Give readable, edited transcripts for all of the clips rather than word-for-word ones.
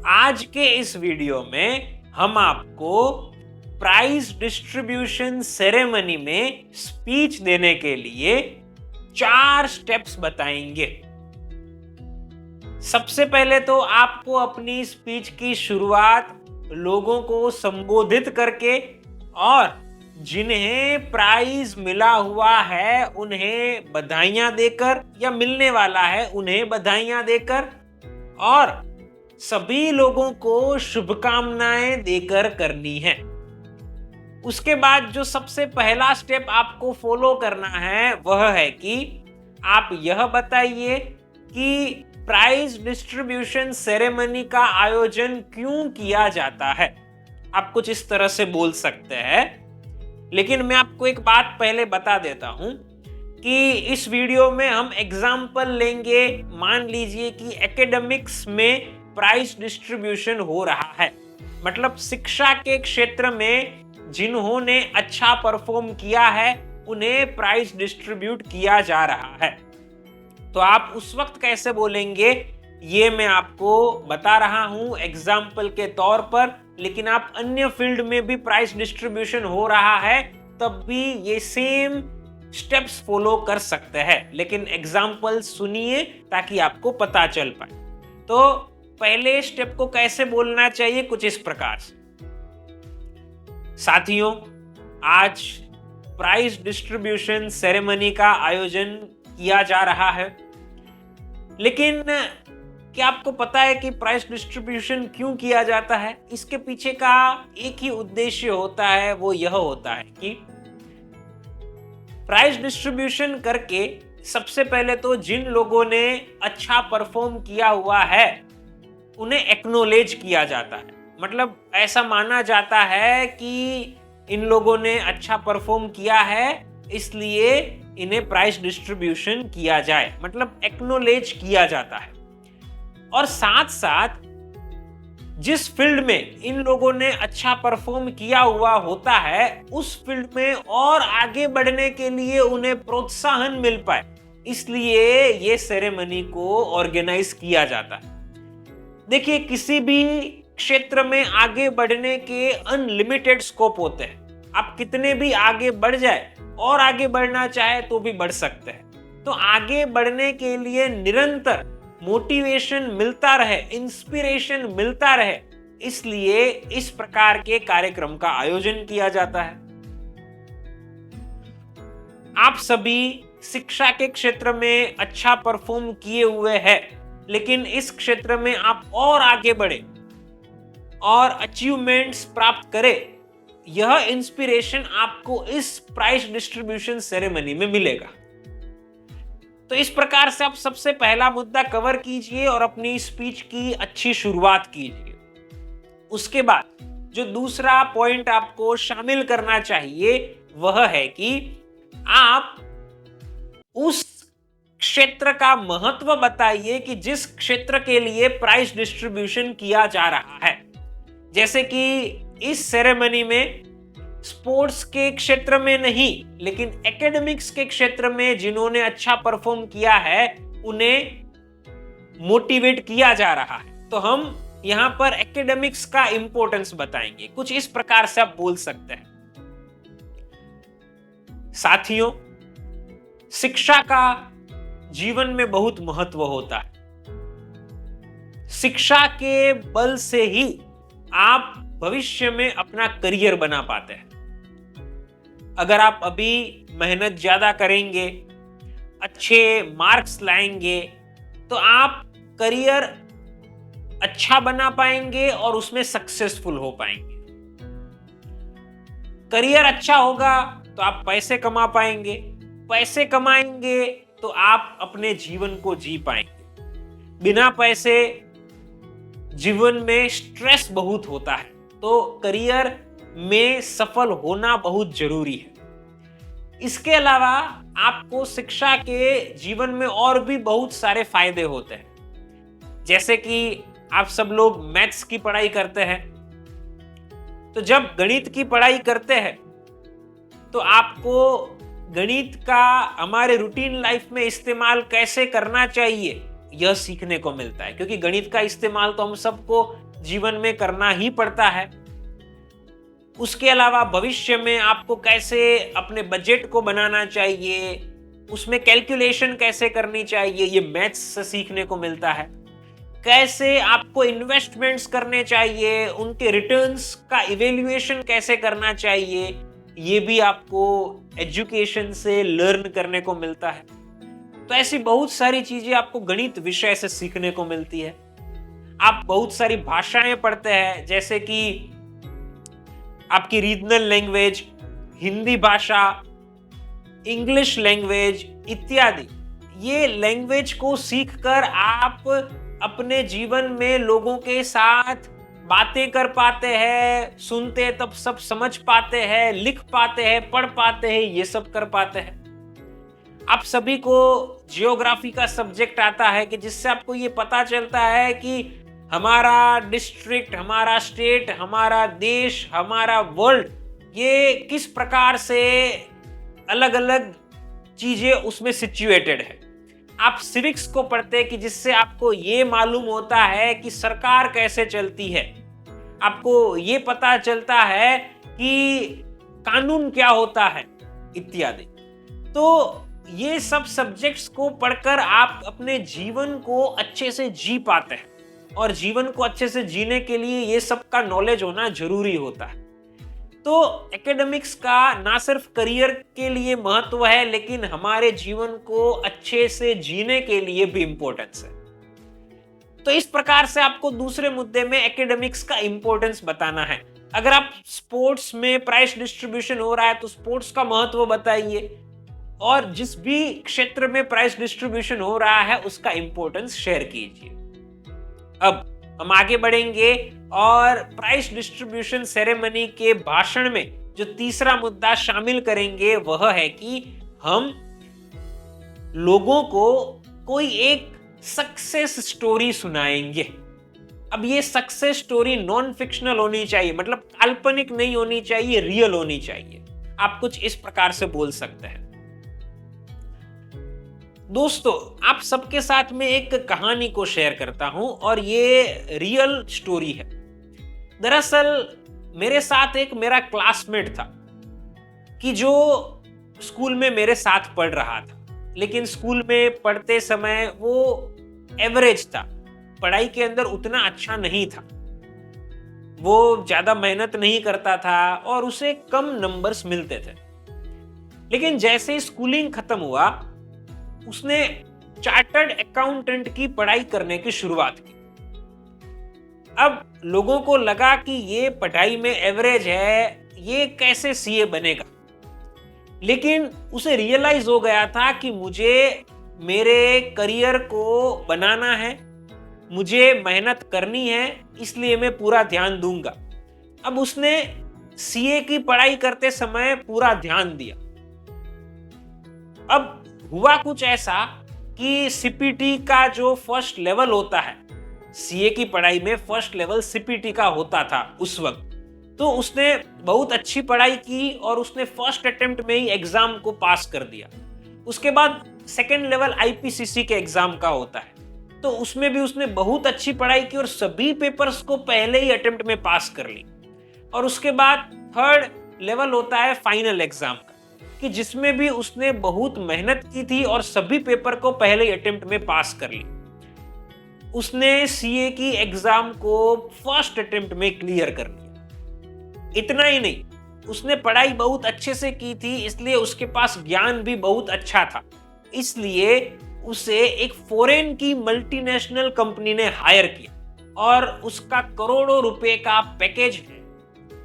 आज के इस वीडियो में हम आपको प्राइज डिस्ट्रीब्यूशन सेरेमनी में स्पीच देने के लिए 4 स्टेप्स बताएंगे। सबसे पहले तो आपको अपनी स्पीच की शुरुआत लोगों को संबोधित करके और जिन्हें प्राइज मिला हुआ है उन्हें बधाइयां देकर या मिलने वाला है उन्हें बधाइयां देकर और सभी लोगों को शुभकामनाएं देकर करनी है। उसके बाद जो सबसे पहला स्टेप आपको फॉलो करना है वह है कि आप यह बताइए कि प्राइज डिस्ट्रीब्यूशन सेरेमनी का आयोजन क्यों किया जाता है। आप कुछ इस तरह से बोल सकते हैं, लेकिन मैं आपको एक बात पहले बता देता हूं कि इस वीडियो में हम एग्जाम्पल लेंगे। मान लीजिए कि एकेडमिक्स में प्राइज डिस्ट्रीब्यूशन हो रहा है, मतलब शिक्षा के क्षेत्र में जिन्होंने अच्छा परफॉर्म किया है उन्हें प्राइज डिस्ट्रीब्यूट किया जा रहा है। तो आप उस वक्त कैसे बोलेंगे ये मैं आपको बता रहा हूं एग्जाम्पल के तौर पर, लेकिन आप अन्य फील्ड में भी प्राइज डिस्ट्रीब्यूशन हो रहा है तब भी ये सेम स्टेप्स फॉलो कर सकते हैं, लेकिन एग्जाम्पल सुनिए ताकि आपको पता चल पाए। तो पहले स्टेप को कैसे बोलना चाहिए, कुछ इस प्रकार से। साथियों, आज प्राइज डिस्ट्रीब्यूशन सेरेमनी का आयोजन किया जा रहा है, लेकिन क्या आपको पता है कि प्राइज डिस्ट्रीब्यूशन क्यों किया जाता है? इसके पीछे का एक ही उद्देश्य होता है, वो यह होता है कि प्राइज डिस्ट्रीब्यूशन करके सबसे पहले तो जिन लोगों ने अच्छा परफॉर्म किया हुआ है उन्हें एक्नॉलेज किया जाता है। मतलब ऐसा माना जाता है कि इन लोगों ने अच्छा परफॉर्म किया है इसलिए इन्हें प्राइज डिस्ट्रीब्यूशन किया जाए, मतलब एक्नॉलेज किया जाता है। और साथ साथ जिस फील्ड में इन लोगों ने अच्छा परफॉर्म किया हुआ होता है उस फील्ड में और आगे बढ़ने के लिए उन्हें प्रोत्साहन मिल पाए, इसलिए ये सेरेमनी को ऑर्गेनाइज किया जाता है। देखिए, किसी भी क्षेत्र में आगे बढ़ने के अनलिमिटेड स्कोप होते हैं। आप कितने भी आगे बढ़ जाए और आगे बढ़ना चाहे तो भी बढ़ सकते हैं। तो आगे बढ़ने के लिए निरंतर मोटिवेशन मिलता रहे, इंस्पिरेशन मिलता रहे, इसलिए इस प्रकार के कार्यक्रम का आयोजन किया जाता है। आप सभी शिक्षा के क्षेत्र में अच्छा परफॉर्म किए हुए हैं, लेकिन इस क्षेत्र में आप और आगे बढ़े और अचीवमेंट्स प्राप्त करें, यह इंस्पिरेशन आपको इस प्राइज डिस्ट्रीब्यूशन सेरेमनी में मिलेगा। तो इस प्रकार से आप सबसे पहला मुद्दा कवर कीजिए और अपनी स्पीच की अच्छी शुरुआत कीजिए। उसके बाद जो दूसरा पॉइंट आपको शामिल करना चाहिए वह है कि आप उस क्षेत्र का महत्व बताइए कि जिस क्षेत्र के लिए प्राइज डिस्ट्रीब्यूशन किया जा रहा है। जैसे कि इस सेरेमनी में स्पोर्ट्स के क्षेत्र में नहीं, लेकिन एकेडमिक्स के क्षेत्र में जिन्होंने अच्छा परफॉर्म किया है उन्हें मोटिवेट किया जा रहा है, तो हम यहां पर एकेडमिक्स का इंपॉर्टेंस बताएंगे। कुछ इस प्रकार से आप बोल सकते हैं। साथियों, शिक्षा का जीवन में बहुत महत्व होता है। शिक्षा के बल से ही आप भविष्य में अपना करियर बना पाते हैं। अगर आप अभी मेहनत ज्यादा करेंगे, अच्छे मार्क्स लाएंगे, तो आप करियर अच्छा बना पाएंगे और उसमें सक्सेसफुल हो पाएंगे। करियर अच्छा होगा तो आप पैसे कमा पाएंगे, पैसे कमाएंगे तो आप अपने जीवन को जी पाएंगे। बिना पैसे जीवन में स्ट्रेस बहुत होता है, तो करियर में सफल होना बहुत जरूरी है। इसके अलावा आपको शिक्षा के जीवन में और भी बहुत सारे फायदे होते हैं। जैसे कि आप सब लोग मैथ्स की पढ़ाई करते हैं, तो जब गणित की पढ़ाई करते हैं तो आपको गणित का हमारे रूटीन लाइफ में इस्तेमाल कैसे करना चाहिए यह सीखने को मिलता है, क्योंकि गणित का इस्तेमाल तो हम सबको जीवन में करना ही पड़ता है। उसके अलावा भविष्य में आपको कैसे अपने बजट को बनाना चाहिए, उसमें कैलकुलेशन कैसे करनी चाहिए, ये मैथ्स से सीखने को मिलता है। कैसे आपको इन्वेस्टमेंट्स करने चाहिए, उनके रिटर्न्स का इवेल्युएशन कैसे करना चाहिए, ये भी आपको एजुकेशन से लर्न करने को मिलता है। तो ऐसी बहुत सारी चीजें आपको गणित विषय से सीखने को मिलती है। आप बहुत सारी भाषाएं पढ़ते हैं, जैसे कि आपकी रीजनल लैंग्वेज, हिंदी भाषा, इंग्लिश लैंग्वेज इत्यादि। ये लैंग्वेज को सीखकर आप अपने जीवन में लोगों के साथ बातें कर पाते हैं, सुनते तब सब समझ पाते हैं, लिख पाते हैं, पढ़ पाते हैं, ये सब कर पाते हैं। आप सभी को जियोग्राफी का सब्जेक्ट आता है कि जिससे आपको ये पता चलता है कि हमारा डिस्ट्रिक्ट, हमारा स्टेट, हमारा देश, हमारा वर्ल्ड, ये किस प्रकार से अलग अलग चीजें उसमें सिचुएटेड है। आप सिविक्स को पढ़ते हैं कि जिससे आपको ये मालूम होता है कि सरकार कैसे चलती है, आपको ये पता चलता है कि कानून क्या होता है इत्यादि। तो ये सब सब्जेक्ट्स को पढ़कर आप अपने जीवन को अच्छे से जी पाते हैं, और जीवन को अच्छे से जीने के लिए ये सब का नॉलेज होना जरूरी होता है। तो एकेडमिक्स का ना सिर्फ करियर के लिए महत्व है, लेकिन हमारे जीवन को अच्छे से जीने के लिए भी इंपॉर्टेंस है। तो इस प्रकार से आपको दूसरे मुद्दे में एकेडमिक्स का इंपॉर्टेंस बताना है। अगर आप स्पोर्ट्स में प्राइज डिस्ट्रीब्यूशन हो रहा है तो स्पोर्ट्स का महत्व बताइए, और जिस भी क्षेत्र में प्राइज डिस्ट्रीब्यूशन हो रहा है उसका इंपॉर्टेंस शेयर कीजिए। अब हम आगे बढ़ेंगे और प्राइज डिस्ट्रीब्यूशन सेरेमनी के भाषण में जो तीसरा मुद्दा शामिल करेंगे वह है कि हम लोगों को कोई एक सक्सेस स्टोरी सुनाएंगे। अब ये सक्सेस स्टोरी नॉन फिक्शनल होनी चाहिए, मतलब काल्पनिक नहीं होनी चाहिए, रियल होनी चाहिए। आप कुछ इस प्रकार से बोल सकते हैं। दोस्तों, आप सबके साथ में एक कहानी को शेयर करता हूं, और ये रियल स्टोरी है। दरअसल मेरे साथ एक मेरा क्लासमेट था कि जो स्कूल में मेरे साथ पढ़ रहा था, लेकिन स्कूल में पढ़ते समय वो एवरेज था, पढ़ाई के अंदर उतना अच्छा नहीं था, वो ज्यादा मेहनत नहीं करता था और उसे कम नंबर्स मिलते थे। लेकिन जैसे ही स्कूलिंग खत्म हुआ, उसने चार्टर्ड अकाउंटेंट की पढ़ाई करने की शुरुआत की। अब लोगों को लगा कि ये पढ़ाई में एवरेज है, ये कैसे सीए बनेगा। लेकिन उसे रियलाइज हो गया था कि मुझे मेरे करियर को बनाना है, मुझे मेहनत करनी है, इसलिए मैं पूरा ध्यान दूंगा। अब उसने सीए की पढ़ाई करते समय पूरा ध्यान दिया। अब हुआ कुछ ऐसा कि सीपीटी का जो फर्स्ट लेवल होता है, सीए की पढ़ाई में फर्स्ट लेवल सीपीटी का होता था उस वक्त, तो उसने बहुत अच्छी पढ़ाई की और उसने फर्स्ट अटेम्प्ट में ही एग्जाम को पास कर दिया। उसके बाद सेकेंड लेवल आईपीसीसी के एग्जाम का होता है, तो उसमें भी उसने बहुत अच्छी पढ़ाई की और सभी पेपर्स को पहले ही अटेम्प्ट में पास कर ली। और उसके बाद थर्ड लेवल होता है फाइनल एग्जाम का, कि जिसमें भी उसने बहुत मेहनत की थी और सभी पेपर को पहले ही अटेम्प्ट में पास कर ली। उसने सीए की एग्जाम को फर्स्ट अटेम्प्ट में क्लियर कर लिया। इतना ही नहीं, उसने पढ़ाई बहुत अच्छे से की थी, इसलिए उसके पास ज्ञान भी बहुत अच्छा था। इसलिए उसे एक फॉरेन की मल्टीनेशनल कंपनी ने हायर किया और उसका करोड़ों रुपए का पैकेज है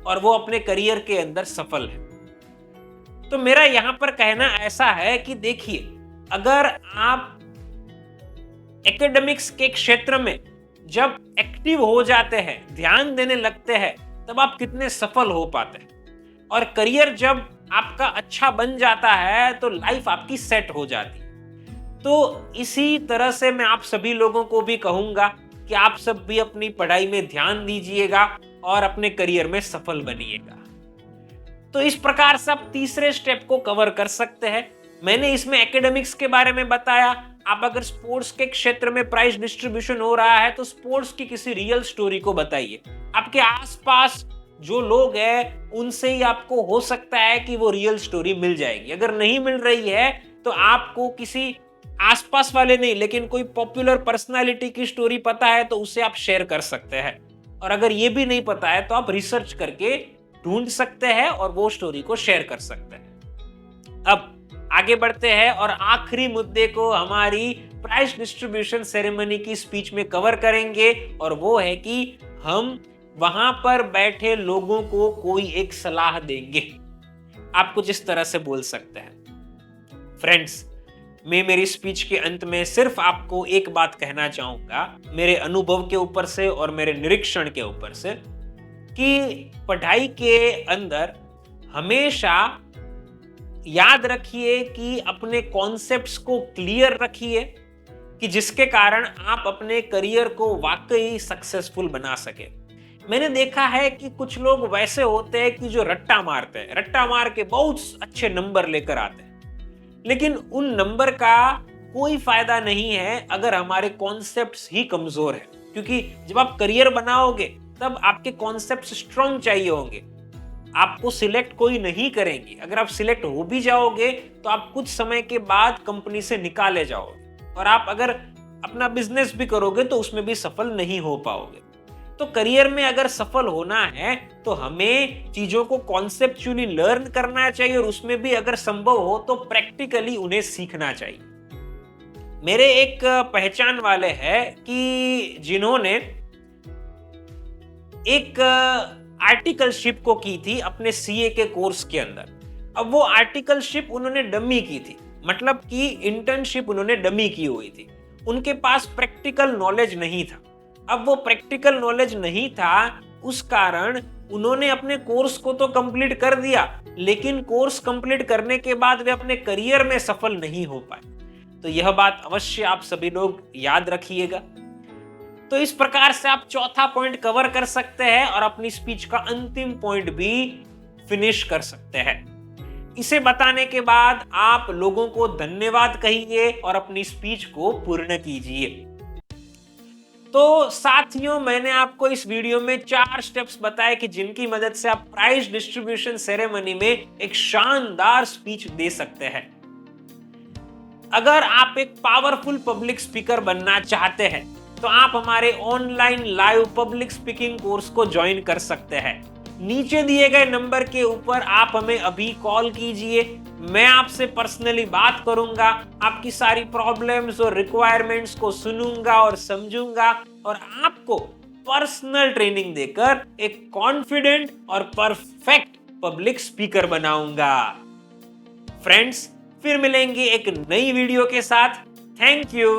और वो अपने करियर के अंदर सफल है। तो मेरा यहां पर कहना ऐसा है कि देखिए, अगर आप एकेडमिक्स के क्षेत्र में जब एक्टिव हो जाते हैं, ध्यान देने लगते हैं, तब आप कितने सफल हो पाते हैं। और करियर जब आपका अच्छा बन जाता है तो लाइफ आपकी सेट हो जाती है। तो इसी तरह से मैं आप सभी लोगों को भी कहूंगा कि आप सब भी अपनी पढ़ाई में ध्यान दीजिएगा और अपने करियर में सफल बनिएगा। तो इस प्रकार से आप तीसरे स्टेप को कवर कर सकते हैं। मैंने इसमें एकेडमिक्स के बारे में बताया, आप अगर स्पोर्ट्स के क्षेत्र में प्राइज डिस्ट्रीब्यूशन हो रहा है तो स्पोर्ट्स की किसी रियल स्टोरी को बताइए। आपके आसपास जो लोग हैं उनसे ही आपको हो सकता है कि वो रियल स्टोरी मिल जाएगी। अगर नहीं मिल रही है तो आपको किसी आसपास वाले नहीं लेकिन कोई पॉपुलर पर्सनालिटी की स्टोरी पता है तो उसे आप शेयर कर सकते हैं। और अगर ये भी नहीं पता है तो आप रिसर्च करके ढूंढ सकते हैं और वो स्टोरी को शेयर कर सकते हैं। अब आगे बढ़ते हैं और आखिरी मुद्दे को हमारी प्राइज डिस्ट्रीब्यूशन सेरेमनी की स्पीच में कवर करेंगे और वो है कि हम वहां पर बैठे लोगों को कोई एक सलाह देंगे। आप कुछ इस तरह से बोल सकते हैं, फ्रेंड्स, मैं मेरी स्पीच के अंत में सिर्फ आपको एक बात कहना चाहूंगा मेरे अनुभव के ऊपर से और मेरे निरीक्षण के ऊपर से कि पढ़ाई के अंदर हमेशा याद रखिए कि अपने कॉन्सेप्ट्स को क्लियर रखिए कि जिसके कारण आप अपने करियर को वाकई सक्सेसफुल बना सके। मैंने देखा है कि कुछ लोग वैसे होते हैं कि जो रट्टा मारते हैं, रट्टा मार के बहुत अच्छे नंबर लेकर आते हैं, लेकिन उन नंबर का कोई फायदा नहीं है अगर हमारे कॉन्सेप्ट्स ही कमजोर है। क्योंकि जब आप करियर बनाओगे तब आपके कॉन्सेप्ट्स स्ट्रांग चाहिए होंगे। आपको सिलेक्ट कोई नहीं करेंगे। अगर आप सिलेक्ट हो भी जाओगे तो आप कुछ समय के बाद कंपनी से निकाले जाओगे और आप अगर अपना बिजनेस भी करोगे तो उसमें भी सफल नहीं हो पाओगे। तो करियर में अगर सफल होना है तो हमें चीजों को कॉन्सेप्चुअली लर्न करना चाहिए और उसमें भी अगर संभव हो तो प्रैक्टिकली उन्हें सीखना चाहिए। मेरे एक पहचान वाले हैं कि जिन्होंने एक आर्टिकलशिप को की थी अपने सीए के कोर्स के अंदर। अब वो आर्टिकलशिप उन्होंने डमी की थी, मतलब कि इंटर्नशिप उन्होंने डमी की हुई थी। उनके पास प्रैक्टिकल नॉलेज नहीं था। अब वो प्रैक्टिकल नॉलेज नहीं था, उस कारण उन्होंने अपने कोर्स को तो कंप्लीट कर दिया, लेकिन कोर्स कंप्लीट करने के बाद वे अपने करियर में सफल नहीं हो पाए। तो यह बात अवश्य आप सभी लोग याद रखिएगा। तो इस प्रकार से आप चौथा पॉइंट कवर कर सकते हैं और अपनी स्पीच का अंतिम पॉइंट भी फिनिश कर सकते हैं। इसे बताने के बाद आप लोगों को धन्यवाद कहिए और अपनी स्पीच को पूर्ण कीजिए। तो साथियों, मैंने आपको इस वीडियो में 4 स्टेप्स बताए कि जिनकी मदद से आप प्राइज डिस्ट्रीब्यूशन सेरेमनी में एक शानदार स्पीच दे सकते हैं। अगर आप एक पावरफुल पब्लिक स्पीकर बनना चाहते हैं तो आप हमारे online live public speaking course को ज्वाइन कर सकते हैं। नीचे दिए गए नंबर के ऊपर आप हमें अभी कॉल कीजिए। मैं आपसे पर्सनली बात करूंगा, आपकी सारी प्रॉब्लम्स और रिक्वायरमेंट्स को सुनूंगा और समझूंगा और आपको पर्सनल ट्रेनिंग देकर एक कॉन्फिडेंट और परफेक्ट पब्लिक स्पीकर बनाऊंगा। फ्रेंड्स, फिर मिलेंगे एक नई वीडियो के साथ। Thank you.